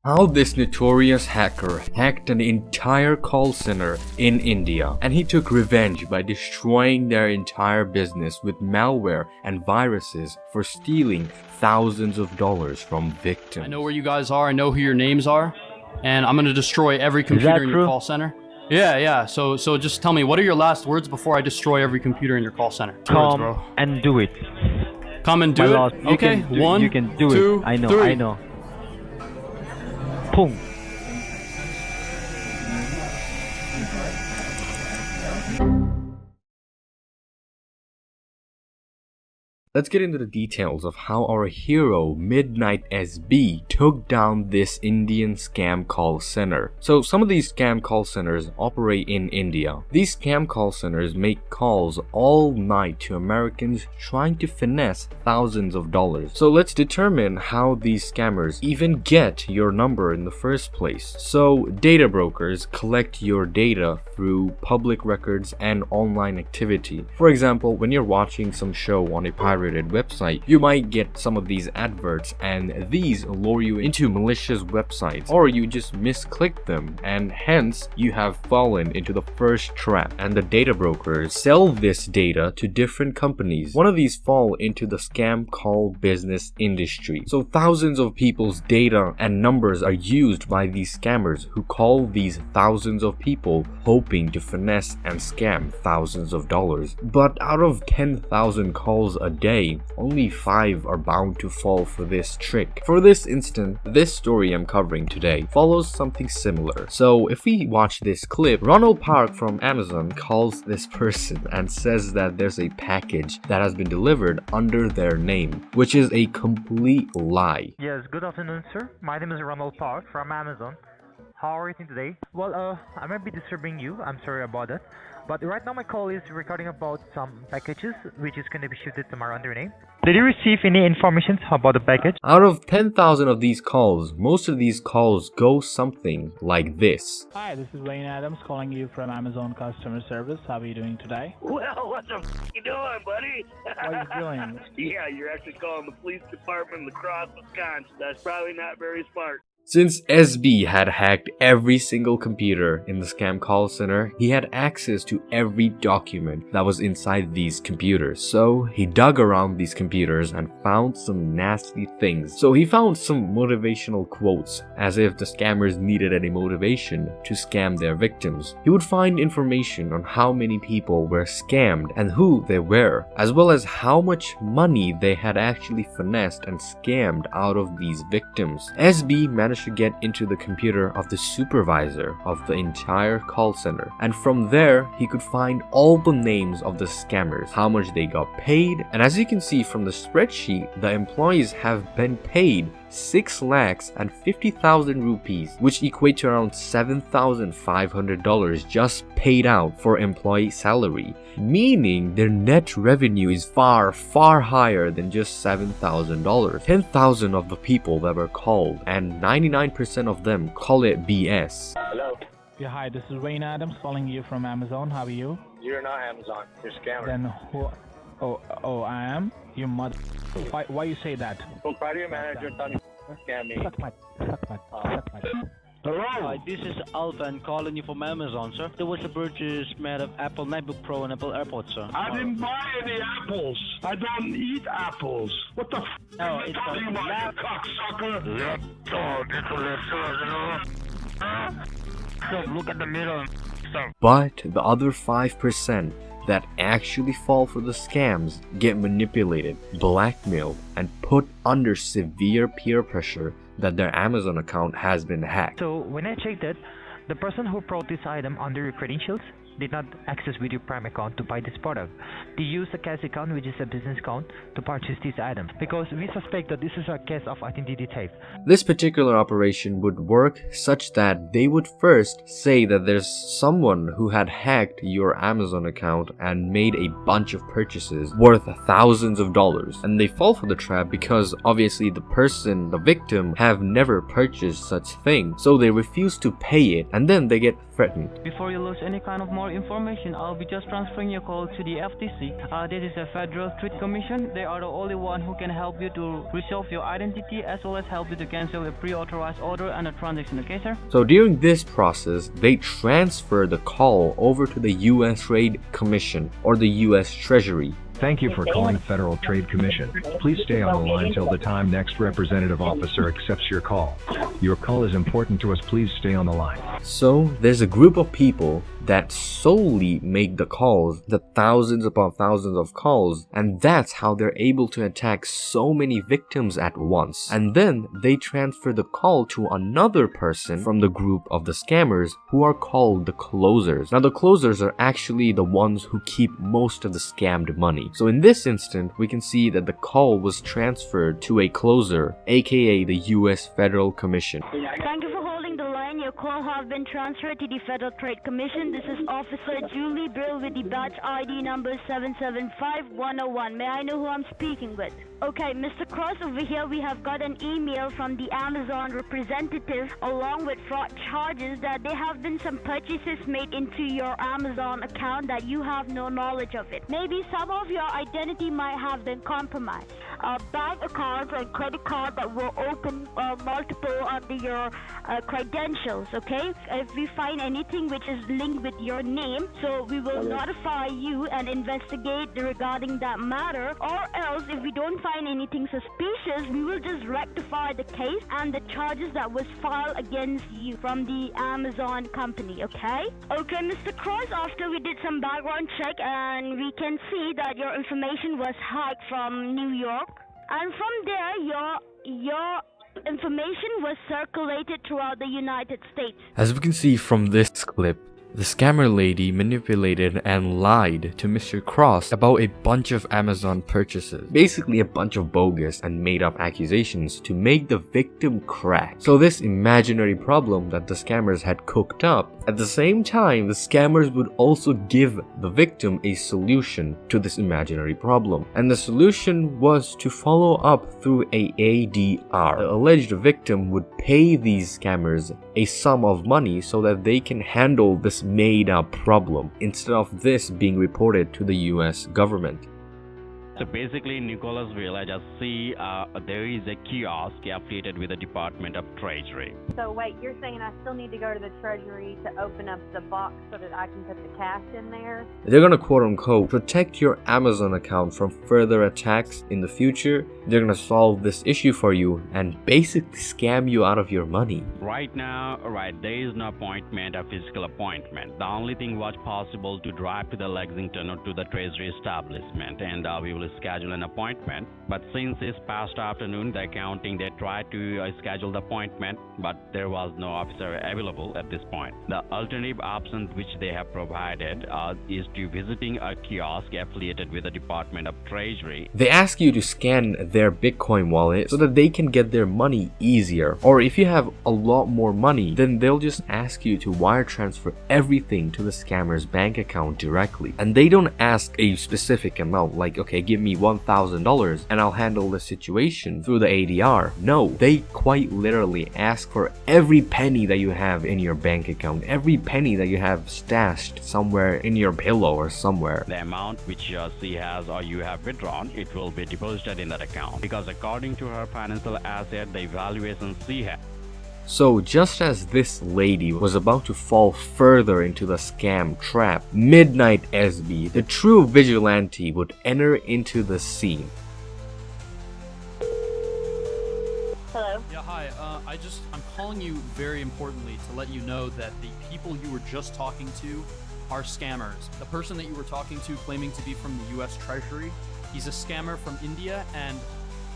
How this notorious hacker hacked an entire call center in India, and he took revenge by destroying their entire business with malware and viruses for stealing thousands of dollars from victims. I know where you guys are, I know who your names are, and I'm gonna destroy every computer in your call center. Yeah. So just tell me, what are your last words before I destroy every computer in your call center? Come and do it. Come and do it? Okay, one, you can do two, it. I know, three. I know. Boom. Let's get into the details of how our hero Midnight SB took down this Indian scam call center. So some of these scam call centers operate in India. These scam call centers make calls all night to Americans trying to finesse thousands of dollars. So let's determine how these scammers even get your number in the first place. So data brokers collect your data through public records and online activity. For example, when you're watching some show on a pirated website, you might get some of these adverts, and these lure you into malicious websites, or you just misclick them, and hence you have fallen into the first trap. And the data brokers sell this data to different companies. One of these fall into the scam call business industry. So thousands of people's data and numbers are used by these scammers who call these thousands of people hoping to finesse and scam thousands of dollars. But out of 10,000 calls a day, only 5 are bound to fall for this trick. For this instance, this story I'm covering today follows something similar. So if we watch this clip, Ronald Park from Amazon calls this person and says that there's a package that has been delivered under their name, which is a complete lie. Yes, good afternoon, sir. My name is Ronald Park from Amazon. How are you doing today? Well, I might be disturbing you. I'm sorry about that. But right now my call is regarding about some packages which is going to be shipped tomorrow under your name. Did you receive any information about the package? Out of 10,000 of these calls, most of these calls go something like this. Hi, this is Wayne Adams calling you from Amazon customer service. How are you doing today? Well, what the f you doing, buddy? What are you doing? Yeah, you're actually calling the police department in La Crosse, Wisconsin. That's probably not very smart. Since SB had hacked every single computer in the scam call center, he had access to every document that was inside these computers. So he dug around these computers and found some nasty things. So he found some motivational quotes, as if the scammers needed any motivation to scam their victims. He would find information on how many people were scammed and who they were, as well as how much money they had actually finessed and scammed out of these victims. SB managed to get into the computer of the supervisor of the entire call center, and from there he could find all the names of the scammers, how much they got paid, and as you can see from the spreadsheet, the employees have been paid 6,50,000 rupees, which equate to around $7,500 just paid out for employee salary, meaning their net revenue is far higher than just $7,000. 10,000 of the people that were called, and 99% of them call it BS. Hello? Yeah, hi, this is Wayne Adams calling you from Amazon. How are you? You're not Amazon. You're a scammer. Then who? Oh, I am? You mother... Why you say that? Go cry to your manager and tell him to scam me. Suck my... Hello? Hi, this is Alvan calling you from Amazon, sir. There was a purchase made of Apple MacBook Pro and Apple AirPods, sir. I didn't buy any apples. I don't eat apples. What the f*** No, am I it's talking a about, lap- you cocksucker? Look at the middle. But the other 5% that actually fall for the scams get manipulated, blackmailed, and put under severe peer pressure that their Amazon account has been hacked. So when I checked it, the person who brought this item under your credentials did not access with your Prime account to buy this product. They use a cash account, which is a business account, to purchase these items, because we suspect that this is a case of identity theft. This particular operation would work such that they would first say that there's someone who had hacked your Amazon account and made a bunch of purchases worth thousands of dollars, and they fall for the trap because obviously the person, the victim, have never purchased such thing, so they refuse to pay it, and then they get threatened. Before you lose any kind of more information, I'll be just transferring your call to the FTC. This is a Federal Trade Commission. They are the only one who can help you to resolve your identity as well as help you to cancel a pre-authorized order and a transaction, okay sir? So during this process, they transfer the call over to the US Trade Commission or the US Treasury. Thank you for calling Federal Trade Commission. Please stay on the line till the time next representative officer accepts your call. Your call is important to us. Please stay on the line. So there's a group of people that solely make the calls, the thousands upon thousands of calls, and that's how they're able to attack so many victims at once. And then they transfer the call to another person from the group of the scammers who are called the closers. Now the closers are actually the ones who keep most of the scammed money. So in this instant, we can see that the call was transferred to a closer, aka the US Federal Commission. Thank you for holding the line. Your call has been transferred to the Federal Trade Commission. This is Officer Julie Brill with the badge ID number 775101. May I know who I'm speaking with? Okay, Mr. Cross, over here we have got an email from the Amazon representative along with fraud charges that there have been some purchases made into your Amazon account that you have no knowledge of it. Maybe some of your identity might have been compromised. Bank accounts and credit cards that were open multiple under your credentials, okay? If we find anything which is linked with your name, so we will notify you and investigate regarding that matter, or else if we don't find anything suspicious, we will just rectify the case and the charges that was filed against you from the Amazon company, okay? Okay, Mr. Cross, after we did some background check and we can see that your information was hacked from New York, and from there your information was circulated throughout the United States. As we can see from this clip, the scammer lady manipulated and lied to Mr. Cross about a bunch of Amazon purchases. Basically a bunch of bogus and made up accusations to make the victim crack. So this imaginary problem that the scammers had cooked up, at the same time the scammers would also give the victim a solution to this imaginary problem. And the solution was to follow up through a ADR. The alleged victim would pay these scammers a sum of money so that they can handle this made up problem instead of this being reported to the US government. So basically, Nicholasville, I just see there is a kiosk affiliated with the Department of Treasury. So wait, you're saying I still need to go to the Treasury to open up the box so that I can put the cash in there? They're gonna quote unquote protect your Amazon account from further attacks in the future. They're gonna solve this issue for you and basically scam you out of your money. Right now, there is no appointment, a physical appointment. The only thing was possible to drive to the Lexington or to the Treasury establishment, and we will schedule an appointment. But since it's past afternoon, the accounting, they tried to schedule the appointment, but there was no officer available at this point. The alternative option which they have provided is to visiting a kiosk affiliated with the Department of Treasury. They ask you to scan their Bitcoin wallet so that they can get their money easier. Or if you have a lot more money, then they'll just ask you to wire transfer everything to the scammer's bank account directly. And they don't ask a specific amount, like, okay, give me $1,000 and I'll handle the situation through the ADR. No, they quite literally ask for every penny that you have in your bank account, every penny that you have stashed somewhere in your pillow or somewhere. The amount which she has or you have withdrawn, it will be deposited in that account, because according to her financial asset, the evaluation she has. So just as this lady was about to fall further into the scam trap, Midnight SB, the true vigilante, would enter into the scene. Hello? Yeah, hi. I'm calling you very importantly to let you know that the people you were just talking to are scammers. The person that you were talking to claiming to be from the US Treasury, he's a scammer from India, and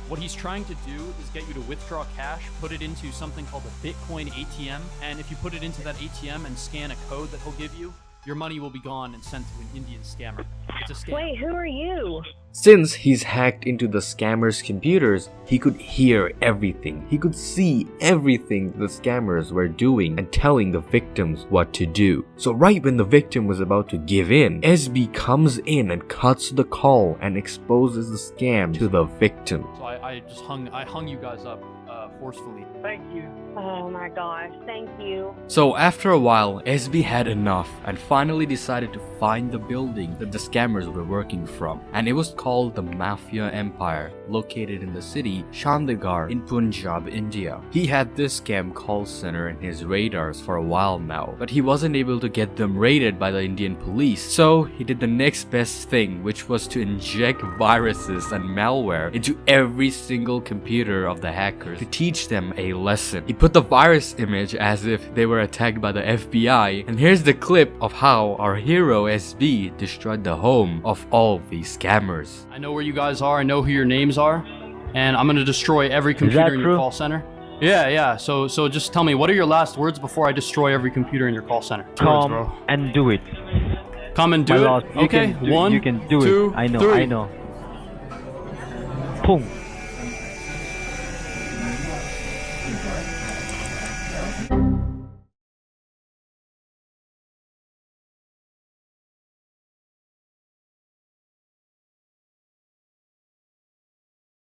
what he's trying to do is get you to withdraw cash, put it into something called a Bitcoin ATM, and if you put it into that ATM and scan a code that he'll give you, your money will be gone and sent to an Indian scammer. It's a scam. Wait, who are you? Since he's hacked into the scammer's computers, he could hear everything. He could see everything the scammers were doing and telling the victims what to do. So right when the victim was about to give in, SB comes in and cuts the call and exposes the scam to the victim. So I hung you guys up forcefully. Thank you. Oh my gosh, thank you. So after a while, SB had enough and finally decided to find the building that the scammers were working from. And it was called the Mafia Empire, located in the city Chandigarh in Punjab, India. He had this scam call center in his radars for a while now, but he wasn't able to get them raided by the Indian police. So he did the next best thing, which was to inject viruses and malware into every single computer of the hackers to teach them a lesson. He put the virus image as if they were attacked by the FBI, and here's the clip of how our hero SB destroyed the home of all these scammers. I know where you guys are, I know who your names are, and I'm gonna destroy every computer in your call center. Yeah. So just tell me, what are your last words before I destroy every computer in your call center? Come and do it. Come and do My it? lord, Okay, you can do it. I know. Pung.